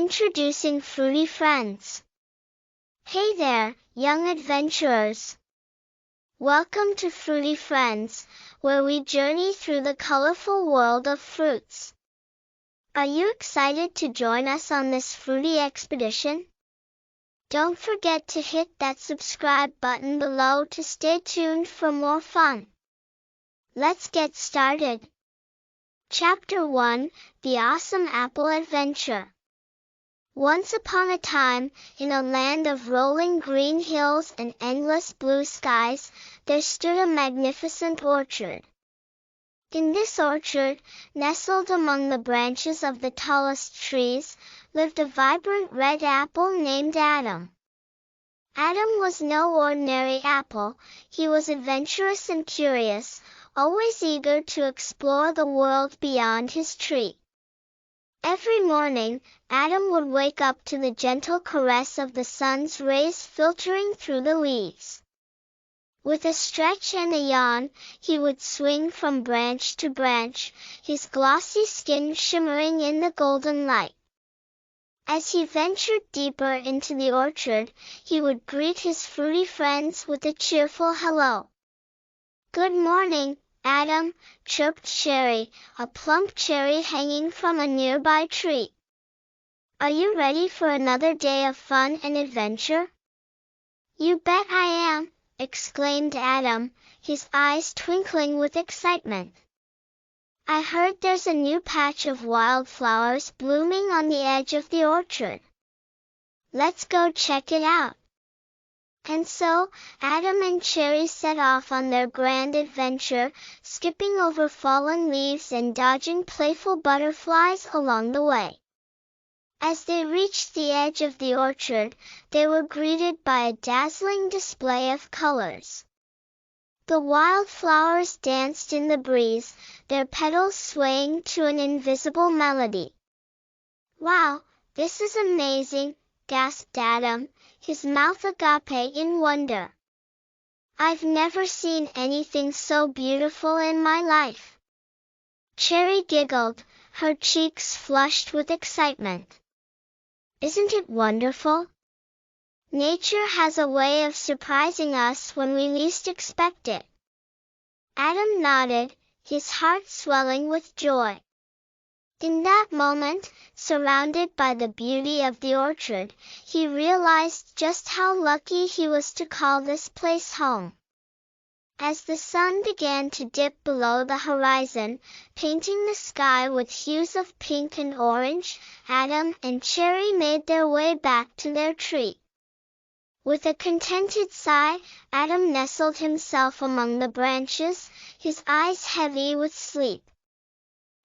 Introducing fruity friends. Hey there, young adventurers! Welcome to Fruity Friends, where we journey through the colorful world of fruits. Are you excited to join us on this fruity expedition? Don't forget to hit that subscribe button below to stay tuned for more fun. Let's get started. Chapter 1, The Awesome Apple Adventure. Once upon a time, in a land of rolling green hills and endless blue skies, there stood a magnificent orchard. In this orchard, nestled among the branches of the tallest trees, lived a vibrant red apple named Adam. Adam was no ordinary apple. He was adventurous and curious, always eager to explore the world beyond his tree. Every morning, Adam would wake up to the gentle caress of the sun's rays filtering through the leaves. With a stretch and a yawn, he would swing from branch to branch, his glossy skin shimmering in the golden light. As he ventured deeper into the orchard, he would greet his fruity friends with a cheerful hello. "Good morning, Adam," chirped Cherry, a plump cherry hanging from a nearby tree. "Are you ready for another day of fun and adventure?" "You bet I am," exclaimed Adam, his eyes twinkling with excitement. "I heard there's a new patch of wildflowers blooming on the edge of the orchard. Let's go check it out." And so, Adam and Cherry set off on their grand adventure, skipping over fallen leaves and dodging playful butterflies along the way. As they reached the edge of the orchard, they were greeted by a dazzling display of colors. The wildflowers danced in the breeze, their petals swaying to an invisible melody. "Wow, this is amazing," gasped Adam, his mouth agape in wonder. "I've never seen anything so beautiful in my life." Cherry giggled, her cheeks flushed with excitement. "Isn't it wonderful? Nature has a way of surprising us when we least expect it." Adam nodded, his heart swelling with joy. In that moment, surrounded by the beauty of the orchard, he realized just how lucky he was to call this place home. As the sun began to dip below the horizon, painting the sky with hues of pink and orange, Adam and Cherry made their way back to their tree. With a contented sigh, Adam nestled himself among the branches, his eyes heavy with sleep.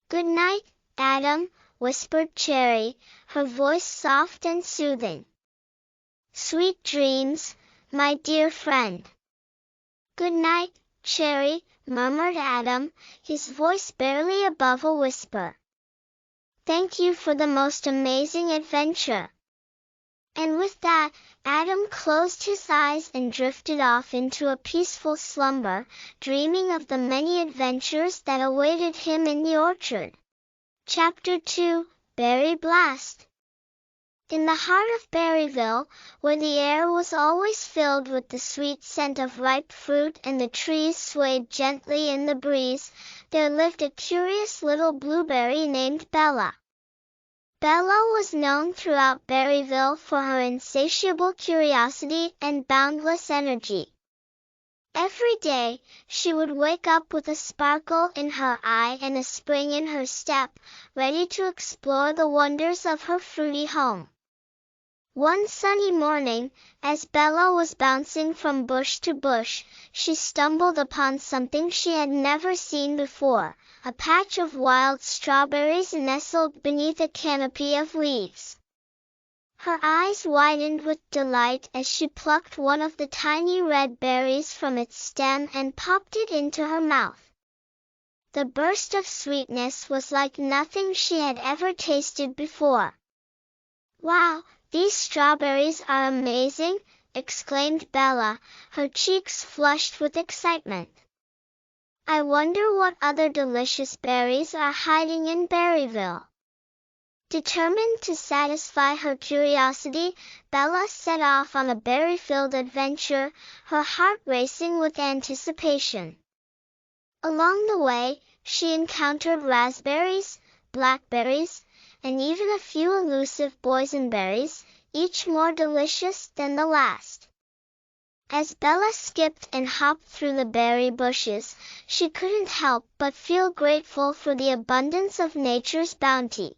"Good night, Adam," whispered Cherry, her voice soft and soothing. "Sweet dreams, my dear friend." "Good night, Cherry," murmured Adam, his voice barely above a whisper. "Thank you for the most amazing adventure." And with that, Adam closed his eyes and drifted off into a peaceful slumber, dreaming of the many adventures that awaited him in the orchard. Chapter 2, Berry Blast. In the heart of Berryville, where the air was always filled with the sweet scent of ripe fruit and the trees swayed gently in the breeze, there lived a curious little blueberry named Bella. Bella was known throughout Berryville for her insatiable curiosity and boundless energy. Every day, she would wake up with a sparkle in her eye and a spring in her step, ready to explore the wonders of her fruity home. One sunny morning, as Bella was bouncing from bush to bush, she stumbled upon something she had never seen before, a patch of wild strawberries nestled beneath a canopy of leaves. Her eyes widened with delight as she plucked one of the tiny red berries from its stem and popped it into her mouth. The burst of sweetness was like nothing she had ever tasted before. "Wow, these strawberries are amazing!" exclaimed Bella, her cheeks flushed with excitement. "I wonder what other delicious berries are hiding in Berryville." Determined to satisfy her curiosity, Bella set off on a berry-filled adventure, her heart racing with anticipation. Along the way, she encountered raspberries, blackberries, and even a few elusive boysenberries, each more delicious than the last. As Bella skipped and hopped through the berry bushes, she couldn't help but feel grateful for the abundance of nature's bounty.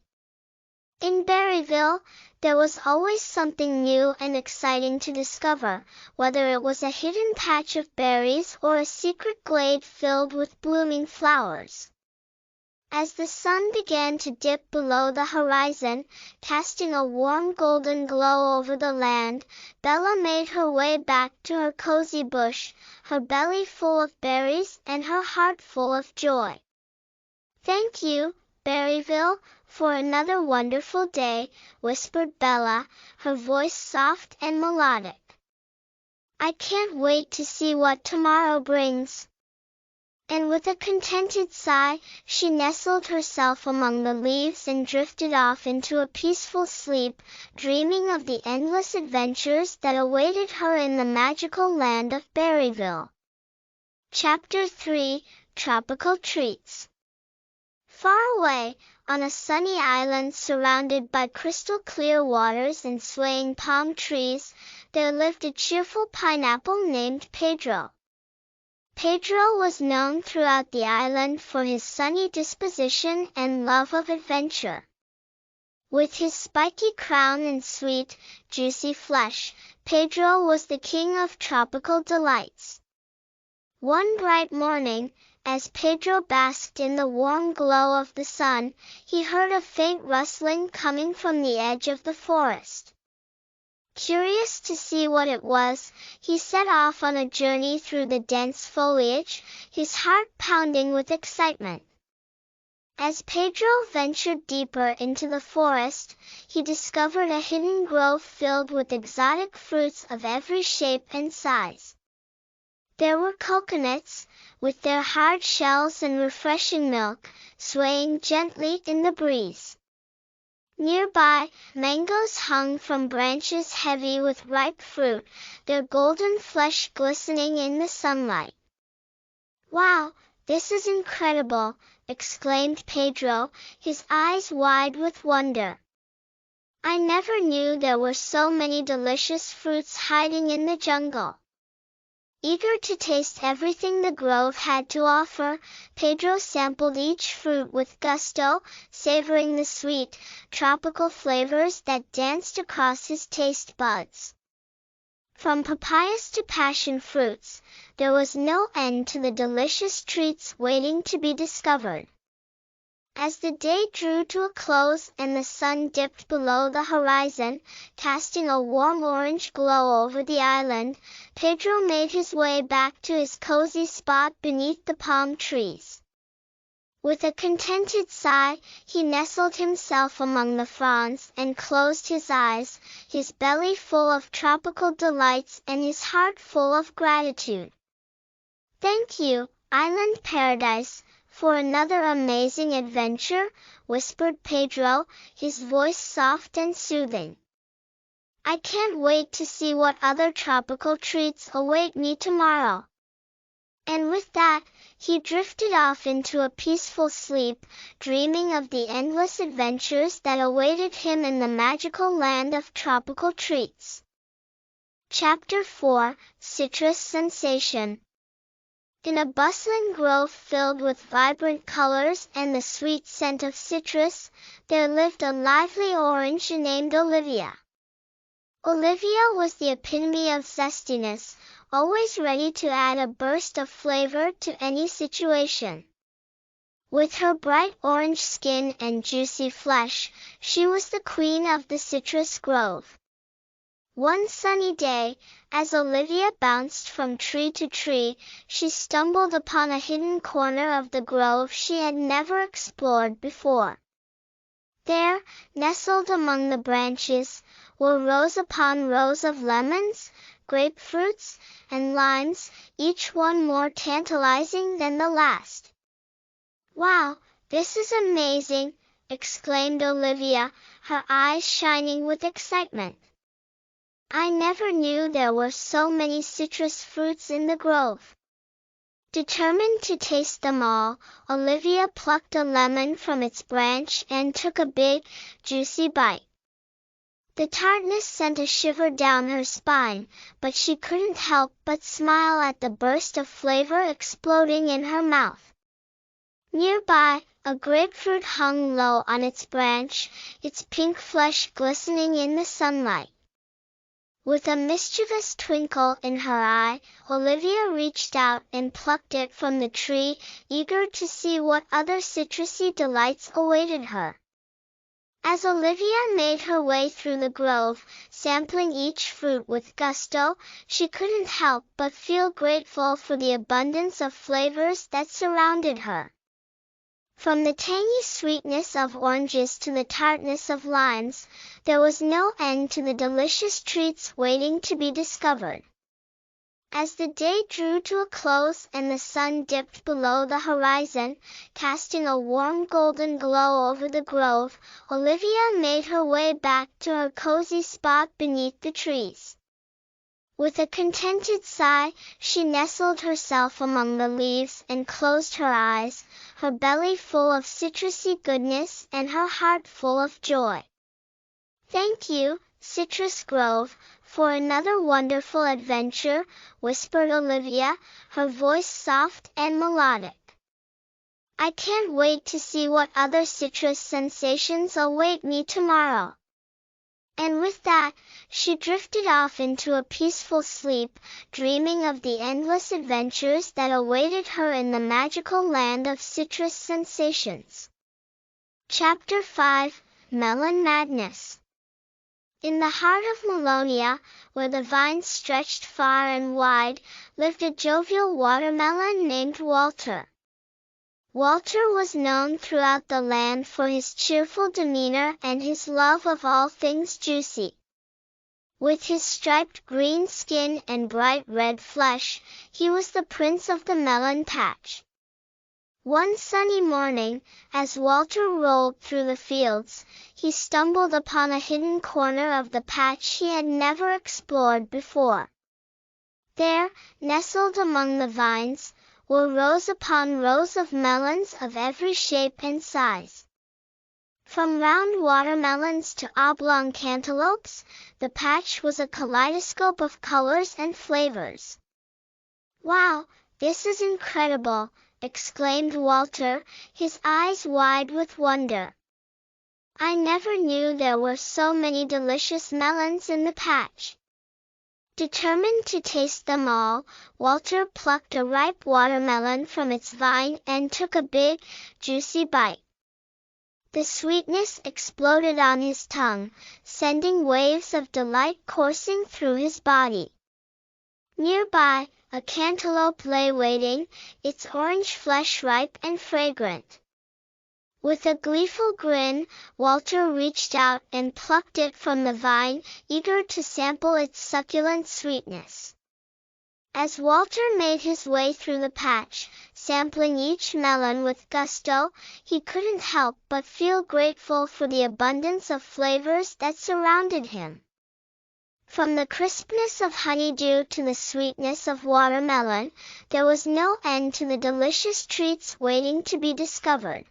In Berryville, there was always something new and exciting to discover, whether it was a hidden patch of berries or a secret glade filled with blooming flowers. As the sun began to dip below the horizon, casting a warm golden glow over the land, Bella made her way back to her cozy bush, her belly full of berries and her heart full of joy. "Thank you, Berryville, for another wonderful day," whispered Bella, her voice soft and melodic. "I can't wait to see what tomorrow brings." And with a contented sigh, she nestled herself among the leaves and drifted off into a peaceful sleep, dreaming of the endless adventures that awaited her in the magical land of Berryville. Chapter 3: Tropical Treats. Far away, on a sunny island surrounded by crystal-clear waters and swaying palm trees, there lived a cheerful pineapple named Pedro. Pedro was known throughout the island for his sunny disposition and love of adventure. With his spiky crown and sweet, juicy flesh, Pedro was the king of tropical delights. One bright morning, as Pedro basked in the warm glow of the sun, he heard a faint rustling coming from the edge of the forest. Curious to see what it was, he set off on a journey through the dense foliage, his heart pounding with excitement. As Pedro ventured deeper into the forest, he discovered a hidden grove filled with exotic fruits of every shape and size. There were coconuts, with their hard shells and refreshing milk, swaying gently in the breeze. Nearby, mangoes hung from branches heavy with ripe fruit, their golden flesh glistening in the sunlight. "Wow, this is incredible!" exclaimed Pedro, his eyes wide with wonder. "I never knew there were so many delicious fruits hiding in the jungle." Eager to taste everything the grove had to offer, Pedro sampled each fruit with gusto, savoring the sweet, tropical flavors that danced across his taste buds. From papayas to passion fruits, there was no end to the delicious treats waiting to be discovered. As the day drew to a close and the sun dipped below the horizon, casting a warm orange glow over the island, Pedro made his way back to his cozy spot beneath the palm trees. With a contented sigh, he nestled himself among the fronds and closed his eyes, his belly full of tropical delights and his heart full of gratitude. "Thank you, Island Paradise, for another amazing adventure," whispered Pedro, his voice soft and soothing. "I can't wait to see what other tropical treats await me tomorrow." And with that, he drifted off into a peaceful sleep, dreaming of the endless adventures that awaited him in the magical land of tropical treats. Chapter 4: Citrus Sensation. In a bustling grove filled with vibrant colors and the sweet scent of citrus, there lived a lively orange named Olivia. Olivia was the epitome of zestiness, always ready to add a burst of flavor to any situation. With her bright orange skin and juicy flesh, she was the queen of the citrus grove. One sunny day, as Olivia bounced from tree to tree, she stumbled upon a hidden corner of the grove she had never explored before. There, nestled among the branches, were rows upon rows of lemons, grapefruits, and limes, each one more tantalizing than the last. "Wow, this is amazing!" exclaimed Olivia, her eyes shining with excitement. I never knew there were so many citrus fruits in the grove. Determined to taste them all, Olivia plucked a lemon from its branch and took a big, juicy bite. The tartness sent a shiver down her spine, but she couldn't help but smile at the burst of flavor exploding in her mouth. Nearby, a grapefruit hung low on its branch, its pink flesh glistening in the sunlight. With a mischievous twinkle in her eye, Olivia reached out and plucked it from the tree, eager to see what other citrusy delights awaited her. As Olivia made her way through the grove, sampling each fruit with gusto, she couldn't help but feel grateful for the abundance of flavors that surrounded her. From the tangy sweetness of oranges to the tartness of limes, there was no end to the delicious treats waiting to be discovered. As the day drew to a close and the sun dipped below the horizon, casting a warm golden glow over the grove, Olivia made her way back to her cozy spot beneath the trees. With a contented sigh, she nestled herself among the leaves and closed her eyes, her belly full of citrusy goodness and her heart full of joy. "Thank you, Citrus Grove, for another wonderful adventure," whispered Olivia, her voice soft and melodic. "I can't wait to see what other citrus sensations await me tomorrow." And with that, she drifted off into a peaceful sleep, dreaming of the endless adventures that awaited her in the magical land of citrus sensations. Chapter 5, Melon Madness. In the heart of Melonia, where the vines stretched far and wide, lived a jovial watermelon named Walter. Walter was known throughout the land for his cheerful demeanor and his love of all things juicy. With his striped green skin and bright red flesh, he was the prince of the melon patch. One sunny morning, as Walter rolled through the fields, he stumbled upon a hidden corner of the patch he had never explored before. There, nestled among the vines, were rows upon rows of melons of every shape and size. From round watermelons to oblong cantaloupes, the patch was a kaleidoscope of colors and flavors. "Wow, this is incredible!" exclaimed Walter, his eyes wide with wonder. "I never knew there were so many delicious melons in the patch." Determined to taste them all, Walter plucked a ripe watermelon from its vine and took a big, juicy bite. The sweetness exploded on his tongue, sending waves of delight coursing through his body. Nearby, a cantaloupe lay waiting, its orange flesh ripe and fragrant. With a gleeful grin, Walter reached out and plucked it from the vine, eager to sample its succulent sweetness. As Walter made his way through the patch, sampling each melon with gusto, he couldn't help but feel grateful for the abundance of flavors that surrounded him. From the crispness of honeydew to the sweetness of watermelon, there was no end to the delicious treats waiting to be discovered.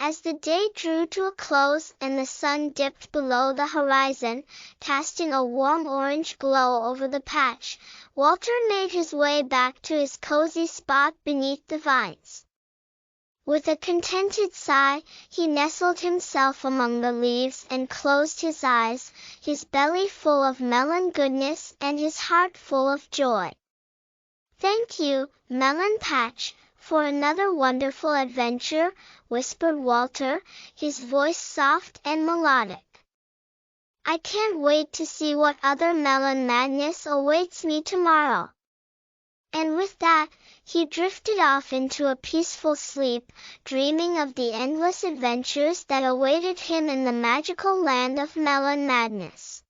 As the day drew to a close and the sun dipped below the horizon, casting a warm orange glow over the patch, Walter made his way back to his cozy spot beneath the vines. With a contented sigh, he nestled himself among the leaves and closed his eyes, his belly full of melon goodness and his heart full of joy. "Thank you, Melon Patch, for another wonderful adventure," whispered Walter, his voice soft and melodic. "I can't wait to see what other melon madness awaits me tomorrow." And with that, he drifted off into a peaceful sleep, dreaming of the endless adventures that awaited him in the magical land of melon madness.